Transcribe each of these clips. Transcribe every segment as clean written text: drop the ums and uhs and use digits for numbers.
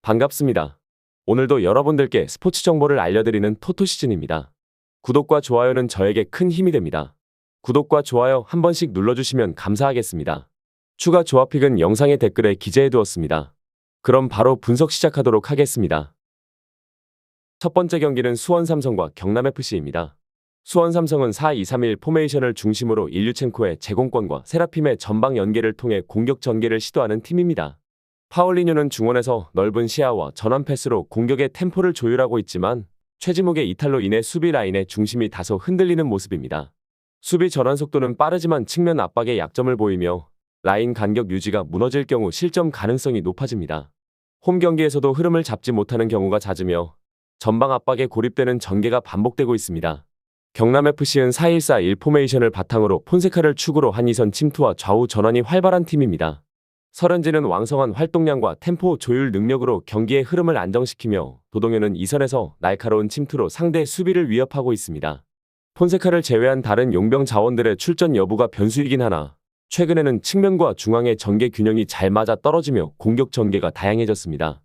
반갑습니다. 오늘도 여러분들께 스포츠 정보를 알려드리는 토토시즌입니다. 구독과 좋아요는 저에게 큰 힘이 됩니다. 구독과 좋아요 한 번씩 눌러주시면 감사하겠습니다. 추가 조합픽은 영상의 댓글에 기재해두었습니다. 그럼 바로 분석 시작하도록 하겠습니다. 첫 번째 경기는 수원삼성과 경남FC입니다. 수원삼성은 4-2-3-1 포메이션을 중심으로 일류첸코의 제공권과 세라핌의 전방 연계를 통해 공격 전개를 시도하는 팀입니다. 파울리뉴는 중원에서 넓은 시야와 전환 패스로 공격의 템포를 조율하고 있지만 최지목의 이탈로 인해 수비 라인의 중심이 다소 흔들리는 모습입니다. 수비 전환 속도는 빠르지만 측면 압박에 약점을 보이며 라인 간격 유지가 무너질 경우 실점 가능성이 높아집니다. 홈 경기에서도 흐름을 잡지 못하는 경우가 잦으며 전방 압박에 고립되는 전개가 반복되고 있습니다. 경남FC는 4-1-4-1 포메이션을 바탕으로 폰세카를 축으로 한 2선 침투와 좌우 전환이 활발한 팀입니다. 서른진은 왕성한 활동량과 템포 조율 능력으로 경기의 흐름을 안정시키며 도동현은 2선에서 날카로운 침투로 상대 수비를 위협하고 있습니다. 폰세카를 제외한 다른 용병 자원들의 출전 여부가 변수이긴 하나 최근에는 측면과 중앙의 전개 균형이 잘 맞아 떨어지며 공격 전개가 다양해졌습니다.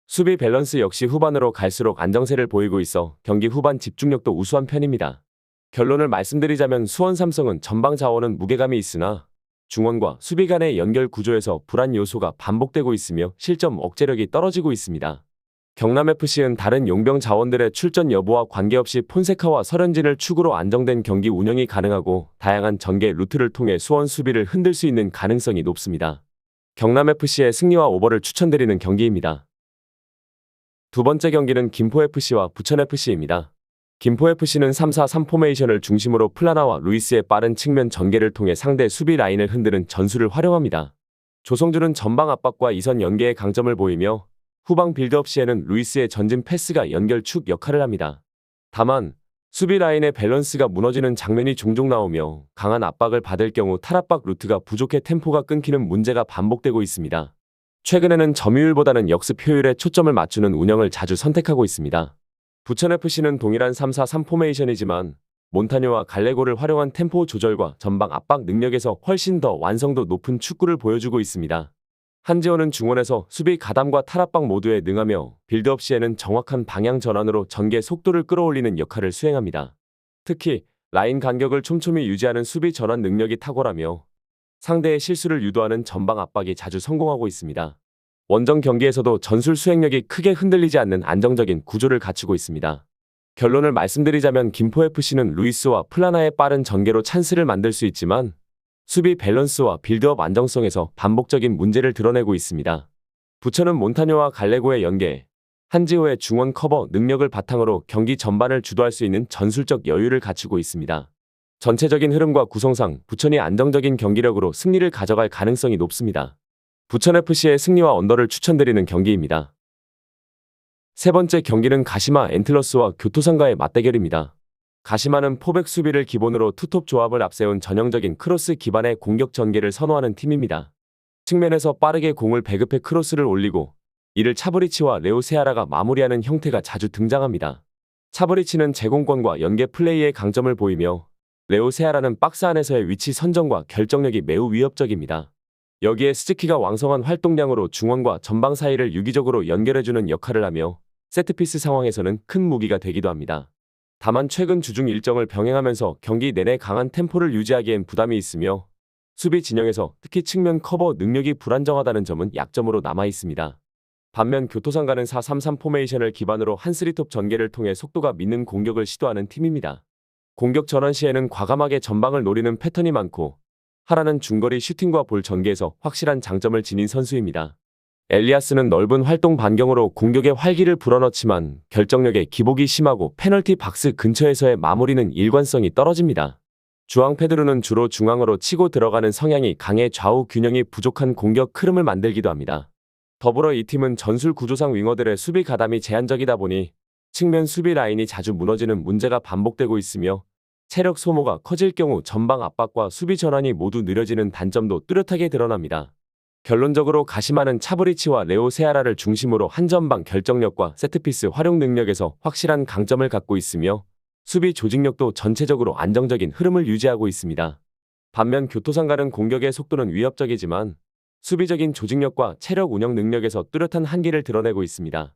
수비 밸런스 역시 후반으로 갈수록 안정세를 보이고 있어 경기 후반 집중력도 우수한 편입니다. 결론을 말씀드리자면 수원삼성은 전방 자원은 무게감이 있으나 중원과 수비 간의 연결 구조에서 불안 요소가 반복되고 있으며 실점 억제력이 떨어지고 있습니다. 경남FC는 다른 용병 자원들의 출전 여부와 관계없이 폰세카와 서른진을 축으로 안정된 경기 운영이 가능하고 다양한 전개 루트를 통해 수원 수비를 흔들 수 있는 가능성이 높습니다. 경남FC의 승리와 오버를 추천드리는 경기입니다. 두 번째 경기는 김포FC와 부천FC입니다. 김포FC는 3-4-3 포메이션을 중심으로 플라나와 루이스의 빠른 측면 전개를 통해 상대 수비 라인을 흔드는 전술을 활용합니다. 조성주는 전방 압박과 2선 연계의 강점을 보이며 후방 빌드업 시에는 루이스의 전진 패스가 연결축 역할을 합니다. 다만 수비 라인의 밸런스가 무너지는 장면이 종종 나오며 강한 압박을 받을 경우 탈압박 루트가 부족해 템포가 끊기는 문제가 반복되고 있습니다. 최근에는 점유율보다는 역습 효율에 초점을 맞추는 운영을 자주 선택하고 있습니다. 부천FC는 동일한 3-4-3 포메이션이지만 몬타뇨와 갈레고를 활용한 템포 조절과 전방 압박 능력에서 훨씬 더 완성도 높은 축구를 보여주고 있습니다. 한지호는 중원에서 수비 가담과 탈압박 모두에 능하며 빌드업 시에는 정확한 방향 전환으로 전개 속도를 끌어올리는 역할을 수행합니다. 특히 라인 간격을 촘촘히 유지하는 수비 전환 능력이 탁월하며 상대의 실수를 유도하는 전방 압박이 자주 성공하고 있습니다. 원정 경기에서도 전술 수행력이 크게 흔들리지 않는 안정적인 구조를 갖추고 있습니다. 결론을 말씀드리자면 김포FC는 루이스와 플라나의 빠른 전개로 찬스를 만들 수 있지만 수비 밸런스와 빌드업 안정성에서 반복적인 문제를 드러내고 있습니다. 부천은 몬타뇨와 갈레고의 연계, 한지호의 중원 커버 능력을 바탕으로 경기 전반을 주도할 수 있는 전술적 여유를 갖추고 있습니다. 전체적인 흐름과 구성상 부천이 안정적인 경기력으로 승리를 가져갈 가능성이 높습니다. 부천FC의 승리와 언더를 추천드리는 경기입니다. 세 번째 경기는 가시마 엔틀러스와 교토상가의 맞대결입니다. 가시마는 포백 수비를 기본으로 투톱 조합을 앞세운 전형적인 크로스 기반의 공격 전개를 선호하는 팀입니다. 측면에서 빠르게 공을 배급해 크로스를 올리고 이를 차브리치와 레오 세아라가 마무리하는 형태가 자주 등장합니다. 차브리치는 제공권과 연계 플레이의 강점을 보이며 레오 세아라는 박스 안에서의 위치 선정과 결정력이 매우 위협적입니다. 여기에 스즈키가 왕성한 활동량으로 중원과 전방 사이를 유기적으로 연결해주는 역할을 하며 세트피스 상황에서는 큰 무기가 되기도 합니다. 다만 최근 주중 일정을 병행하면서 경기 내내 강한 템포를 유지하기엔 부담이 있으며 수비 진영에서 특히 측면 커버 능력이 불안정하다는 점은 약점으로 남아있습니다. 반면 교토상가는 4-3-3 포메이션을 기반으로 한 3톱 전개를 통해 속도가 믿는 공격을 시도하는 팀입니다. 공격 전환 시에는 과감하게 전방을 노리는 패턴이 많고 하라는 중거리 슈팅과 볼 전개에서 확실한 장점을 지닌 선수입니다. 엘리아스는 넓은 활동 반경으로 공격의 활기를 불어넣지만 결정력에 기복이 심하고 페널티 박스 근처에서의 마무리는 일관성이 떨어집니다. 주앙 페드루는 주로 중앙으로 치고 들어가는 성향이 강해 좌우 균형이 부족한 공격 흐름을 만들기도 합니다. 더불어 이 팀은 전술 구조상 윙어들의 수비 가담이 제한적이다 보니 측면 수비 라인이 자주 무너지는 문제가 반복되고 있으며 체력 소모가 커질 경우 전방 압박과 수비 전환이 모두 느려지는 단점도 뚜렷하게 드러납니다. 결론적으로 가시마는 차브리치와 레오 세아라를 중심으로 한전방 결정력과 세트피스 활용 능력에서 확실한 강점을 갖고 있으며 수비 조직력도 전체적으로 안정적인 흐름을 유지하고 있습니다. 반면 교토상가는 공격의 속도는 위협적이지만 수비적인 조직력과 체력 운영 능력에서 뚜렷한 한계를 드러내고 있습니다.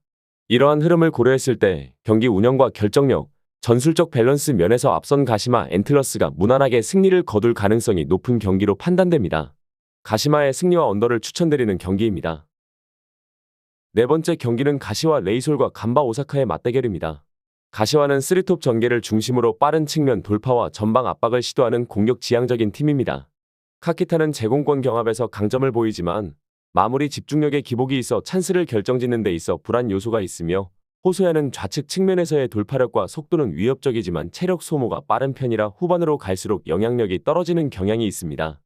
이러한 흐름을 고려했을 때 경기 운영과 결정력, 전술적 밸런스 면에서 앞선 가시마 앤틀러스가 무난하게 승리를 거둘 가능성이 높은 경기로 판단됩니다. 가시마의 승리와 언더를 추천드리는 경기입니다. 네 번째 경기는 가시와 레이솔과 간바 오사카의 맞대결입니다. 가시와는 3톱 전개를 중심으로 빠른 측면 돌파와 전방 압박을 시도하는 공격 지향적인 팀입니다. 카키타는 제공권 경합에서 강점을 보이지만 마무리 집중력에 기복이 있어 찬스를 결정짓는 데 있어 불안 요소가 있으며, 호소야는 좌측 측면에서의 돌파력과 속도는 위협적이지만 체력 소모가 빠른 편이라 후반으로 갈수록 영향력이 떨어지는 경향이 있습니다.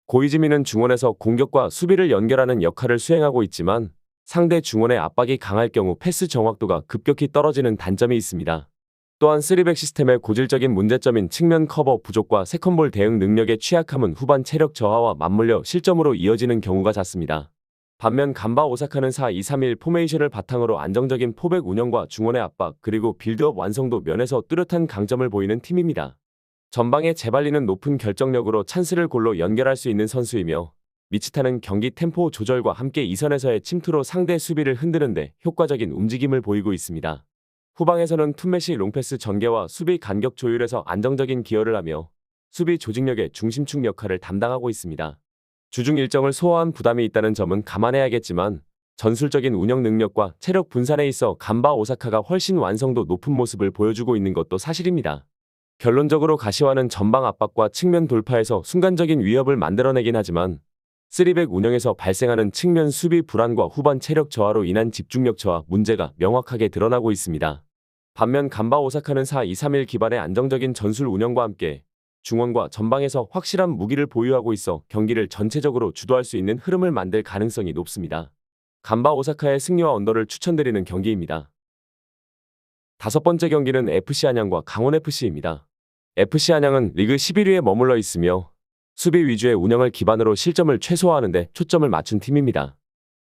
고이즈미는 중원에서 공격과 수비를 연결하는 역할을 수행하고 있지만 상대 중원의 압박이 강할 경우 패스 정확도가 급격히 떨어지는 단점이 있습니다. 또한 3백 시스템의 고질적인 문제점인 측면 커버 부족과 세컨볼 대응 능력의 취약함은 후반 체력 저하와 맞물려 실점으로 이어지는 경우가 잦습니다. 반면 간바 오사카는 4-2-3-1 포메이션을 바탕으로 안정적인 포백 운영과 중원의 압박, 그리고 빌드업 완성도 면에서 뚜렷한 강점을 보이는 팀입니다. 전방에 재발리는 높은 결정력으로 찬스를 골로 연결할 수 있는 선수이며, 미치타는 경기 템포 조절과 함께 이선에서의 침투로 상대 수비를 흔드는데 효과적인 움직임을 보이고 있습니다. 후방에서는 툰메시 롱패스 전개와 수비 간격 조율에서 안정적인 기여를 하며 수비 조직력의 중심축 역할을 담당하고 있습니다. 주중 일정을 소화한 부담이 있다는 점은 감안해야겠지만 전술적인 운영 능력과 체력 분산에 있어 간바 오사카가 훨씬 완성도 높은 모습을 보여주고 있는 것도 사실입니다. 결론적으로 가시와는 전방 압박과 측면 돌파에서 순간적인 위협을 만들어내긴 하지만 3백 운영에서 발생하는 측면 수비 불안과 후반 체력 저하로 인한 집중력 저하 문제가 명확하게 드러나고 있습니다. 반면 간바 오사카는 4-2-3-1 기반의 안정적인 전술 운영과 함께 중원과 전방에서 확실한 무기를 보유하고 있어 경기를 전체적으로 주도할 수 있는 흐름을 만들 가능성이 높습니다. 간바 오사카의 승리와 언더를 추천드리는 경기입니다. 다섯 번째 경기는 FC 안양과 강원FC입니다. FC 안양은 리그 11위에 머물러 있으며 수비 위주의 운영을 기반으로 실점을 최소화하는 데 초점을 맞춘 팀입니다.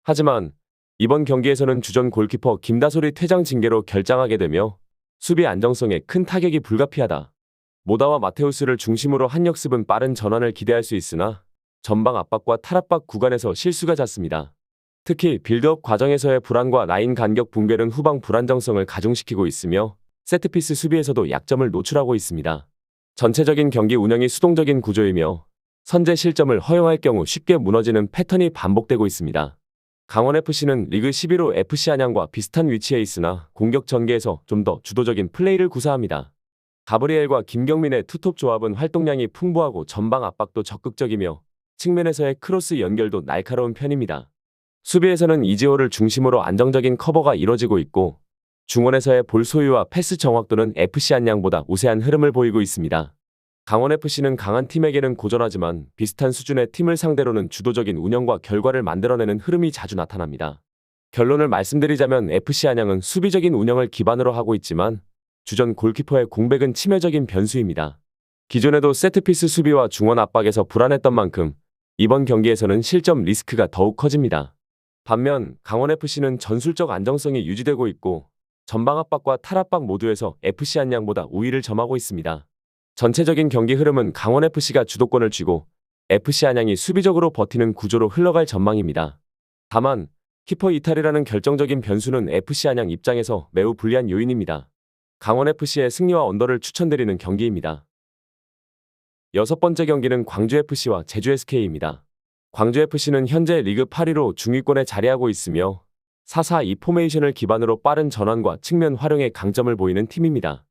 하지만 이번 경기에서는 주전 골키퍼 김다솔이 퇴장 징계로 결장하게 되며 수비 안정성에 큰 타격이 불가피하다. 모다와 마테우스를 중심으로 한 역습은 빠른 전환을 기대할 수 있으나 전방 압박과 탈압박 구간에서 실수가 잦습니다. 특히 빌드업 과정에서의 불안과 라인 간격 붕괴는 후방 불안정성을 가중시키고 있으며 세트피스 수비에서도 약점을 노출하고 있습니다. 전체적인 경기 운영이 수동적인 구조이며 선제 실점을 허용할 경우 쉽게 무너지는 패턴이 반복되고 있습니다. 강원FC는 리그 11호 FC 안양과 비슷한 위치에 있으나 공격 전개에서 좀 더 주도적인 플레이를 구사합니다. 가브리엘과 김경민의 투톱 조합은 활동량이 풍부하고 전방 압박도 적극적이며 측면에서의 크로스 연결도 날카로운 편입니다. 수비에서는 이지호를 중심으로 안정적인 커버가 이뤄지고 있고 중원에서의 볼 소유와 패스 정확도는 FC 안양보다 우세한 흐름을 보이고 있습니다. 강원FC는 강한 팀에게는 고전하지만 비슷한 수준의 팀을 상대로는 주도적인 운영과 결과를 만들어내는 흐름이 자주 나타납니다. 결론을 말씀드리자면 FC 안양은 수비적인 운영을 기반으로 하고 있지만 주전 골키퍼의 공백은 치명적인 변수입니다. 기존에도 세트피스 수비와 중원 압박에서 불안했던 만큼 이번 경기에서는 실점 리스크가 더욱 커집니다. 반면 강원FC는 전술적 안정성이 유지되고 있고 전방 압박과 탈압박 모두에서 FC 안양보다 우위를 점하고 있습니다. 전체적인 경기 흐름은 강원FC가 주도권을 쥐고 FC 안양이 수비적으로 버티는 구조로 흘러갈 전망입니다. 다만 키퍼 이탈이라는 결정적인 변수는 FC 안양 입장에서 매우 불리한 요인입니다. 강원FC의 승리와 언더를 추천드리는 경기입니다. 여섯 번째 경기는 광주FC와 제주SK입니다. 광주FC는 현재 리그 8위로 중위권에 자리하고 있으며 4-4-2 포메이션을 기반으로 빠른 전환과 측면 활용에 강점을 보이는 팀입니다.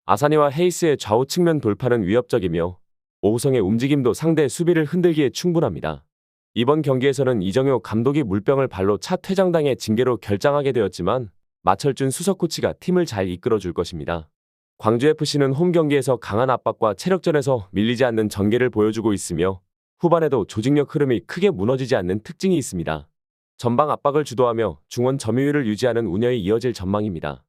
아사니와 헤이스의 좌우 측면 돌파는 위협적이며 오우성의 움직임도 상대 수비를 흔들기에 충분합니다. 이번 경기에서는 이정효 감독이 물병을 발로 차 퇴장당해 징계로 결장하게 되었지만 마철준 수석 코치가 팀을 잘 이끌어줄 것입니다. 광주FC는 홈 경기에서 강한 압박과 체력전에서 밀리지 않는 전개를 보여주고 있으며 후반에도 조직력 흐름이 크게 무너지지 않는 특징이 있습니다. 전방 압박을 주도하며 중원 점유율을 유지하는 운영이 이어질 전망입니다.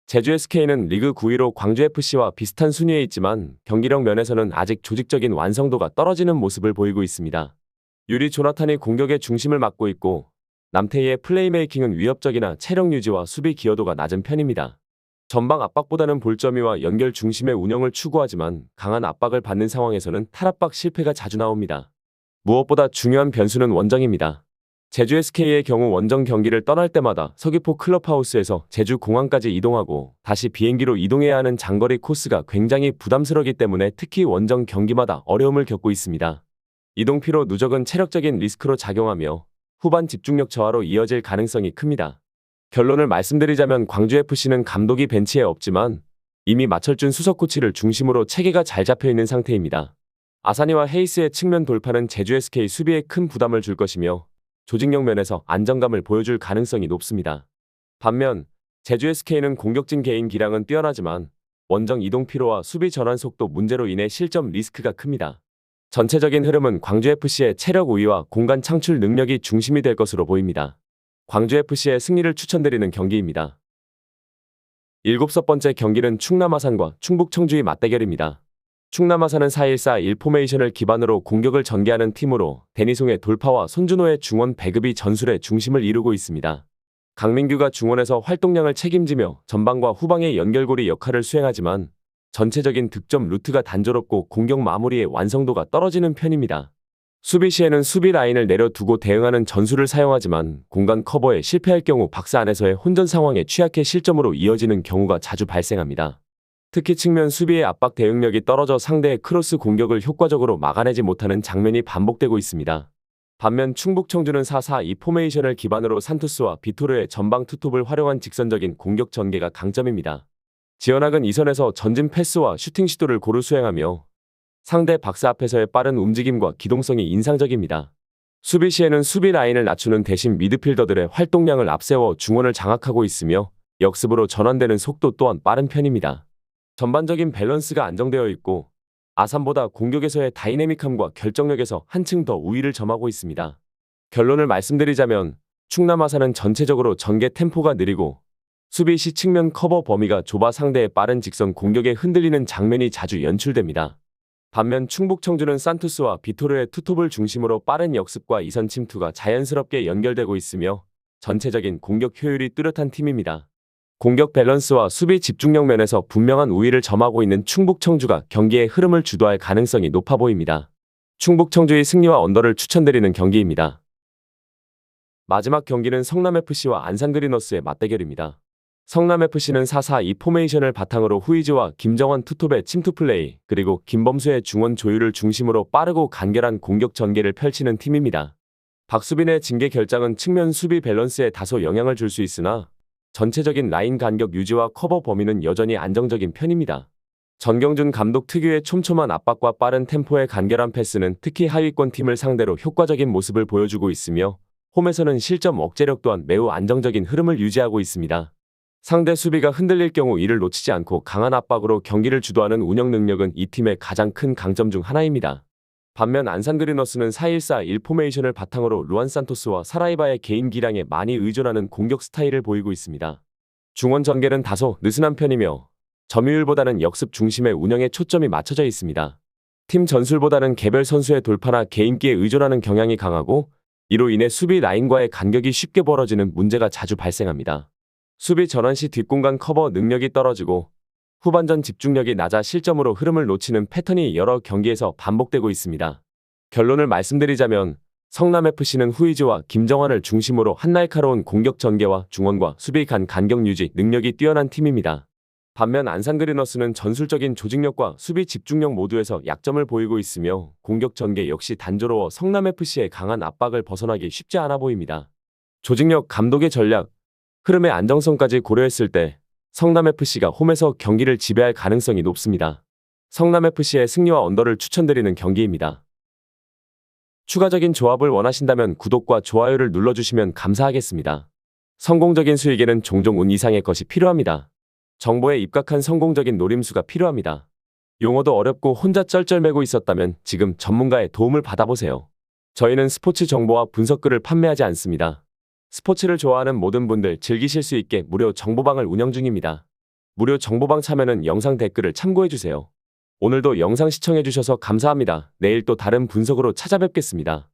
제주SK는 리그 9위로 광주FC와 비슷한 순위에 있지만 경기력 면에서는 아직 조직적인 완성도가 떨어지는 모습을 보이고 있습니다. 유리 조나탄이 공격의 중심을 맡고 있고 남태희의 플레이메이킹은 위협적이나 체력 유지와 수비 기여도가 낮은 편입니다. 전방 압박보다는 볼점이와 연결 중심의 운영을 추구하지만 강한 압박을 받는 상황에서는 탈압박 실패가 자주 나옵니다. 무엇보다 중요한 변수는 원정입니다. 제주 SK의 경우 원정 경기를 떠날 때마다 서귀포 클럽하우스에서 제주 공항까지 이동하고 다시 비행기로 이동해야 하는 장거리 코스가 굉장히 부담스러우기 때문에 특히 원정 경기마다 어려움을 겪고 있습니다. 이동 피로 누적은 체력적인 리스크로 작용하며 후반 집중력 저하로 이어질 가능성이 큽니다. 결론을 말씀드리자면 광주FC는 감독이 벤치에 없지만 이미 마철준 수석 코치를 중심으로 체계가 잘 잡혀있는 상태입니다. 아사니와 헤이스의 측면 돌파는 제주 SK 수비에 큰 부담을 줄 것이며 조직력 면에서 안정감을 보여줄 가능성이 높습니다. 반면 제주 SK는 공격진 개인 기량은 뛰어나지만 원정 이동 피로와 수비 전환 속도 문제로 인해 실점 리스크가 큽니다. 전체적인 흐름은 광주FC의 체력 우위와 공간 창출 능력이 중심이 될 것으로 보입니다. 광주FC의 승리를 추천드리는 경기입니다. 7번째 경기는 충남 아산과 충북 청주의 맞대결입니다. 충남 아산은 4-1-4-1 포메이션을 기반으로 공격을 전개하는 팀으로 데니송의 돌파와 손준호의 중원 배급이 전술의 중심을 이루고 있습니다. 강민규가 중원에서 활동량을 책임지며 전방과 후방의 연결고리 역할을 수행하지만 전체적인 득점 루트가 단조롭고 공격 마무리의 완성도가 떨어지는 편입니다. 수비 시에는 수비 라인을 내려두고 대응하는 전술을 사용하지만 공간 커버에 실패할 경우 박스 안에서의 혼전 상황에 취약해 실점으로 이어지는 경우가 자주 발생합니다. 특히 측면 수비의 압박 대응력이 떨어져 상대의 크로스 공격을 효과적으로 막아내지 못하는 장면이 반복되고 있습니다. 반면 충북 청주는 4-4-2 포메이션을 기반으로 산투스와 비토르의 전방 투톱을 활용한 직선적인 공격 전개가 강점입니다. 지현학은 이선에서 전진 패스와 슈팅 시도를 고루 수행하며 상대 박스 앞에서의 빠른 움직임과 기동성이 인상적입니다. 수비 시에는 수비 라인을 낮추는 대신 미드필더들의 활동량을 앞세워 중원을 장악하고 있으며 역습으로 전환되는 속도 또한 빠른 편입니다. 전반적인 밸런스가 안정되어 있고 아산보다 공격에서의 다이내믹함과 결정력에서 한층 더 우위를 점하고 있습니다. 결론을 말씀드리자면 충남 아산은 전체적으로 전개 템포가 느리고 수비 시 측면 커버 범위가 좁아 상대의 빠른 직선 공격에 흔들리는 장면이 자주 연출됩니다. 반면 충북 청주는 산투스와 비토르의 투톱을 중심으로 빠른 역습과 이선 침투가 자연스럽게 연결되고 있으며 전체적인 공격 효율이 뚜렷한 팀입니다. 공격 밸런스와 수비 집중력 면에서 분명한 우위를 점하고 있는 충북 청주가 경기의 흐름을 주도할 가능성이 높아 보입니다. 충북 청주의 승리와 언더를 추천드리는 경기입니다. 마지막 경기는 성남FC와 안산그리너스의 맞대결입니다. 성남FC는 4-4-2 포메이션을 바탕으로 후이즈와 김정환 투톱의 침투 플레이 그리고 김범수의 중원 조율을 중심으로 빠르고 간결한 공격 전개를 펼치는 팀입니다. 박수빈의 징계 결장은 측면 수비 밸런스에 다소 영향을 줄 수 있으나 전체적인 라인 간격 유지와 커버 범위는 여전히 안정적인 편입니다. 전경준 감독 특유의 촘촘한 압박과 빠른 템포의 간결한 패스는 특히 하위권 팀을 상대로 효과적인 모습을 보여주고 있으며 홈에서는 실점 억제력 또한 매우 안정적인 흐름을 유지하고 있습니다. 상대 수비가 흔들릴 경우 이를 놓치지 않고 강한 압박으로 경기를 주도하는 운영 능력은 이 팀의 가장 큰 강점 중 하나입니다. 반면 안산그리너스는 4-1-4-1 포메이션을 바탕으로 루안 산토스와 사라이바의 개인 기량에 많이 의존하는 공격 스타일을 보이고 있습니다. 중원 전개는 다소 느슨한 편이며 점유율보다는 역습 중심의 운영에 초점이 맞춰져 있습니다. 팀 전술보다는 개별 선수의 돌파나 개인기에 의존하는 경향이 강하고 이로 인해 수비 라인과의 간격이 쉽게 벌어지는 문제가 자주 발생합니다. 수비 전환 시 뒷공간 커버 능력이 떨어지고 후반전 집중력이 낮아 실점으로 흐름을 놓치는 패턴이 여러 경기에서 반복되고 있습니다. 결론을 말씀드리자면 성남FC는 후이즈와 김정환을 중심으로 한 날카로운 공격 전개와 중원과 수비 간 간격 유지 능력이 뛰어난 팀입니다. 반면 안산그리너스는 전술적인 조직력과 수비 집중력 모두에서 약점을 보이고 있으며 공격 전개 역시 단조로워 성남FC의 강한 압박을 벗어나기 쉽지 않아 보입니다. 조직력, 감독의 전략, 흐름의 안정성까지 고려했을 때 성남FC가 홈에서 경기를 지배할 가능성이 높습니다. 성남FC의 승리와 언더를 추천드리는 경기입니다. 추가적인 조합을 원하신다면 구독과 좋아요를 눌러주시면 감사하겠습니다. 성공적인 수익에는 종종 운 이상의 것이 필요합니다. 정보에 입각한 성공적인 노림수가 필요합니다. 용어도 어렵고 혼자 쩔쩔매고 있었다면 지금 전문가의 도움을 받아보세요. 저희는 스포츠 정보와 분석글을 판매하지 않습니다. 스포츠를 좋아하는 모든 분들 즐기실 수 있게 무료 정보방을 운영 중입니다. 무료 정보방 참여는 영상 댓글을 참고해주세요. 오늘도 영상 시청해주셔서 감사합니다. 내일 또 다른 분석으로 찾아뵙겠습니다.